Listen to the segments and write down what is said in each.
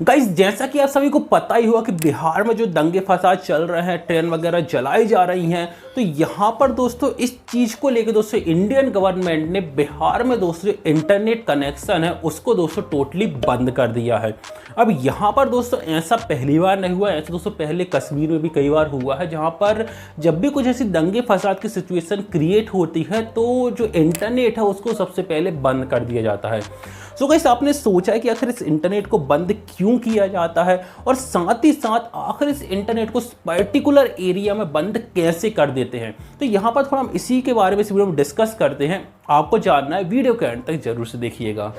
Guys, जैसा कि आप सभी को पता ही हुआ कि बिहार में जो दंगे फसाद चल रहे हैं, ट्रेन वगैरह जलाई जा रही हैं, तो यहाँ पर दोस्तों इस चीज़ को लेकर दोस्तों इंडियन गवर्नमेंट ने बिहार में दोस्तों इंटरनेट कनेक्शन है उसको दोस्तों टोटली बंद कर दिया है। अब यहाँ पर दोस्तों ऐसा पहली बार नहीं हुआ, ऐसा दोस्तों पहले कश्मीर में भी कई बार हुआ है, जहाँ पर जब भी कुछ ऐसी दंगे फसाद की सिचुएशन क्रिएट होती है तो जो इंटरनेट है उसको सबसे पहले बंद कर दिया जाता है। सो गाइस, आपने सोचा है कि आखिर इस इंटरनेट को बंद क्यों किया जाता है और साथ ही साथ आखिर इस इंटरनेट को पर्टिकुलर एरिया में बंद कैसे कर देते हैं। तो यहाँ पर थोड़ा हम इसी के बारे में इस वीडियो में डिस्कस करते हैं। आपको जानना है, वीडियो के एंड तक जरूर से देखिएगा।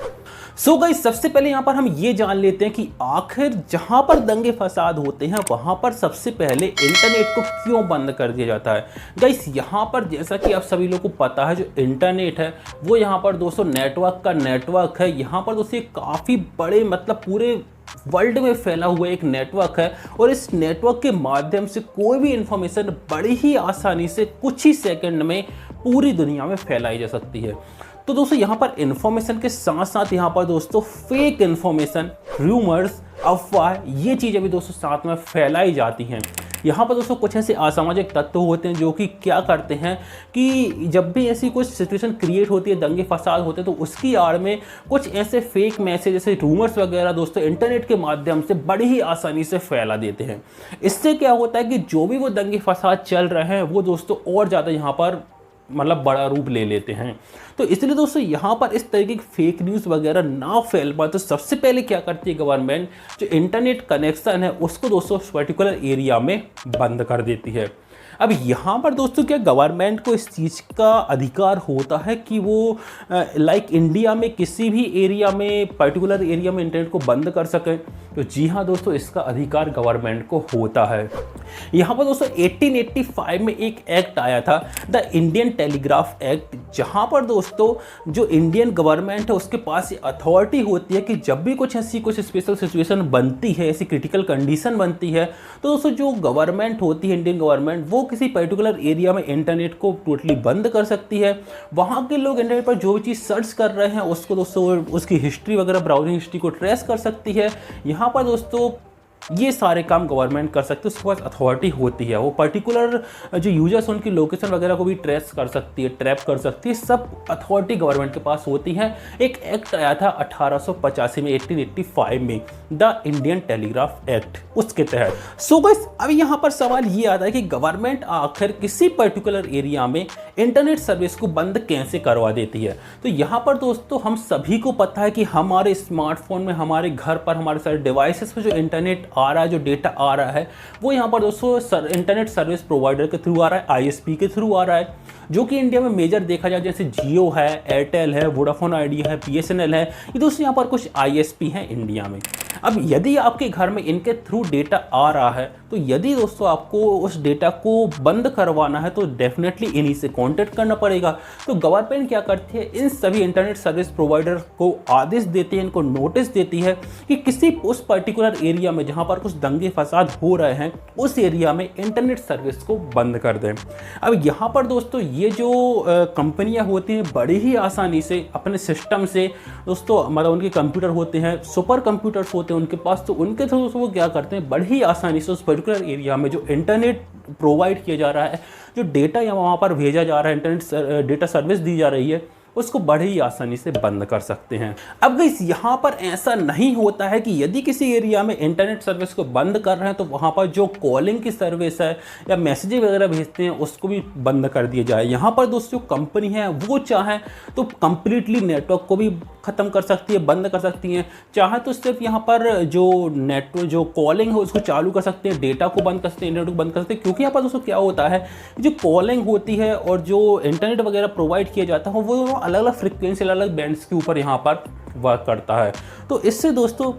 सो गाइस, सबसे पहले यहाँ पर हम ये जान लेते हैं कि आखिर जहाँ पर दंगे फसाद होते हैं वहाँ पर सबसे पहले इंटरनेट को क्यों बंद कर दिया जाता है। गाइस, यहाँ पर जैसा कि आप सभी लोगों को पता है, जो इंटरनेट है वो यहाँ पर दोस्तों नेटवर्क का नेटवर्क है। यहाँ पर दोस्तों काफ़ी बड़े मतलब पूरे वर्ल्ड में फैला हुआ एक नेटवर्क है और इस नेटवर्क के माध्यम से कोई भी इंफॉर्मेशन बड़ी ही आसानी से कुछ ही सेकंड में पूरी दुनिया में फैलाई जा सकती है। तो दोस्तों यहाँ पर इंफॉर्मेशन के साथ साथ यहाँ पर दोस्तों फेक इंफॉर्मेशन, रूमर्स, अफवाह, ये चीज़ें भी दोस्तों साथ में फैलाई जाती हैं। यहाँ पर दोस्तों कुछ ऐसे असामाजिक तत्व होते हैं जो कि क्या करते हैं कि जब भी ऐसी कुछ सिचुएशन क्रिएट होती है, दंगे फसाद होते हैं, तो उसकी आड़ में कुछ ऐसे फेक मैसेज जैसे रूमर्स वगैरह दोस्तों इंटरनेट के माध्यम से बड़ी ही आसानी से फैला देते हैं। इससे क्या होता है कि जो भी वो दंगे फसाद चल रहे हैं वो दोस्तों और ज़्यादा यहाँ पर मतलब बड़ा रूप ले लेते हैं। तो इसलिए दोस्तों यहाँ पर इस तरीके की फेक न्यूज़ वगैरह ना फैल पाए तो सबसे पहले क्या करती है गवर्नमेंट, जो इंटरनेट कनेक्शन है उसको दोस्तों पर्टिकुलर एरिया में बंद कर देती है। अब यहाँ पर दोस्तों क्या गवर्नमेंट को इस चीज़ का अधिकार होता है कि वो लाइक इंडिया में किसी भी एरिया में पर्टिकुलर एरिया में इंटरनेट को बंद कर सके? तो जी हाँ दोस्तों, इसका अधिकार गवर्नमेंट को होता है। यहाँ पर दोस्तों 1885 में एक एक्ट आया था, द इंडियन टेलीग्राफ एक्ट, जहाँ पर दोस्तों जो इंडियन गवर्नमेंट है उसके पास ये अथॉरिटी होती है कि जब भी कुछ स्पेशल सिचुएशन बनती है, ऐसी क्रिटिकल कंडीशन बनती है, तो दोस्तों जो गवर्नमेंट होती है, इंडियन गवर्नमेंट, वो किसी पर्टिकुलर एरिया में इंटरनेट को टोटली बंद कर सकती है। वहाँ के लोग इंटरनेट पर जो भी चीज़ सर्च कर रहे हैं उसको दोस्तों उसकी हिस्ट्री वगैरह, ब्राउजिंग हिस्ट्री को ट्रेस कर सकती है। यहाँ पर दोस्तों ये सारे काम गवर्नमेंट कर सकती है, उसके पास अथॉरिटी होती है। वो पर्टिकुलर जो यूजर्स उनकी लोकेशन वगैरह को भी ट्रेस कर सकती है, ट्रैप कर सकती है, सब अथॉरिटी गवर्नमेंट के पास होती है। एक एक्ट आया था 1885 में, 1885 में, द इंडियन टेलीग्राफ एक्ट, उसके तहत। सो गाइस, अब यहाँ पर सवाल ये आता है कि गवर्नमेंट आखिर किसी पर्टिकुलर एरिया में इंटरनेट सर्विस को बंद कैसे करवा देती है। तो यहाँ पर दोस्तों हम सभी को पता है कि हमारे स्मार्टफोन में, हमारे घर पर, हमारे सारे डिवाइसेस पर जो इंटरनेट आ रहा है, जो डेटा आ रहा है, वो यहाँ पर दोस्तों इंटरनेट सर्विस प्रोवाइडर के थ्रू आ रहा है, आईएसपी के थ्रू आ रहा है, जो कि इंडिया में मेजर देखा जाए जैसे जियो है, एयरटेल है, वोडाफोन आइडिया है, बीएसएनएल है, ये दोस्तों यहाँ पर कुछ आईएसपी हैं इंडिया में। अब यदि आपके घर में इनके थ्रू डेटा आ रहा है, तो यदि दोस्तों आपको उस डेटा को बंद करवाना है तो डेफिनेटली इन्हीं से कांटेक्ट करना पड़ेगा। तो गवर्नमेंट क्या करती है, इन सभी इंटरनेट सर्विस प्रोवाइडर को आदेश देती है, इनको नोटिस देती है कि किसी उस पर्टिकुलर एरिया में जहाँ पर कुछ दंगे फसाद हो रहे हैं, उस एरिया में इंटरनेट सर्विस को बंद कर दें। अब यहाँ पर दोस्तों ये जो कंपनियाँ होती हैं बड़ी ही आसानी से अपने सिस्टम से दोस्तों, मतलब उनके कंप्यूटर होते हैं, सुपर कंप्यूटर्स होते हैं उनके पास, तो उनके थ्रू वो क्या करते हैं, बड़ी आसानी से उस पर्टिकुलर एरिया में जो इंटरनेट प्रोवाइड किया जा रहा है, जो डेटा या वहाँ पर भेजा जा रहा है, इंटरनेट डेटा सर्विस दी जा रही है, उसको बड़ी ही आसानी से बंद कर सकते हैं। अब गाइस, यहाँ पर ऐसा नहीं होता है कि यदि किसी एरिया में इंटरनेट सर्विस को बंद कर रहे हैं तो वहाँ पर जो कॉलिंग की सर्विस है या मैसेजेस वगैरह भेजते हैं उसको भी बंद कर दिया जाए। यहाँ पर दोस्तों कंपनी है वो चाहे तो कंप्लीटली नेटवर्क को भी ख़त्म कर सकती है, बंद कर सकती हैं, चाहे तो सिर्फ यहाँ पर जो कॉलिंग है उसको चालू कर सकते हैं, डेटा को बंद कर सकते हैं, इंटरनेट को बंद कर सकते हैं। क्योंकि यहाँ पर दोस्तों क्या होता है, जो कॉलिंग होती है और जो इंटरनेट वगैरह प्रोवाइड किया जाता है वो अलग अलग फ्रिक्वेंसी, अलग अलग बैंड्स के ऊपर यहाँ पर वर्क करता है। तो इससे दोस्तों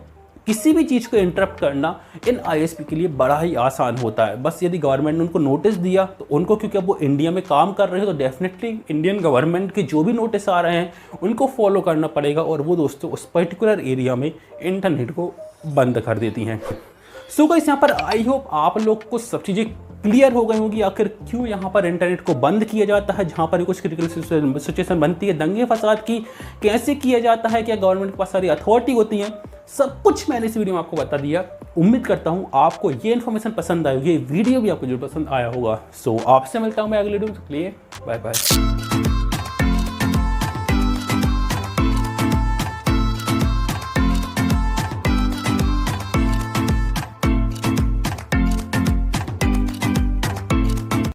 किसी भी चीज़ को इंटरप्ट करना इन आईएसपी के लिए बड़ा ही आसान होता है। बस यदि गवर्नमेंट ने उनको नोटिस दिया तो उनको, क्योंकि अब वो इंडिया में काम कर रहे हैं, तो डेफिनेटली इंडियन गवर्नमेंट के जो भी नोटिस आ रहे हैं उनको फॉलो करना पड़ेगा और वो दोस्तों उस पर्टिकुलर एरिया में इंटरनेट को बंद कर देती हैं। सो गाइस, यहाँ पर आई होप आप लोग को सब चीज़ें क्लियर हो गई होगी आखिर क्यों यहाँ पर इंटरनेट को बंद किया जाता है, जहाँ पर कुछ क्रिटिकल सिचुएशन बनती है दंगे फसाद की, कैसे किया जाता है, क्या गवर्नमेंट के पास सारी अथॉरिटी होती है, सब कुछ मैंने इस वीडियो में आपको बता दिया। उम्मीद करता हूँ आपको ये इन्फॉर्मेशन पसंद आई होगी, ये वीडियो भी आपको जरूर पसंद आया होगा। सो आपसे मिलता हूँ मैं अगले वीडियो के लिए। Bye bye.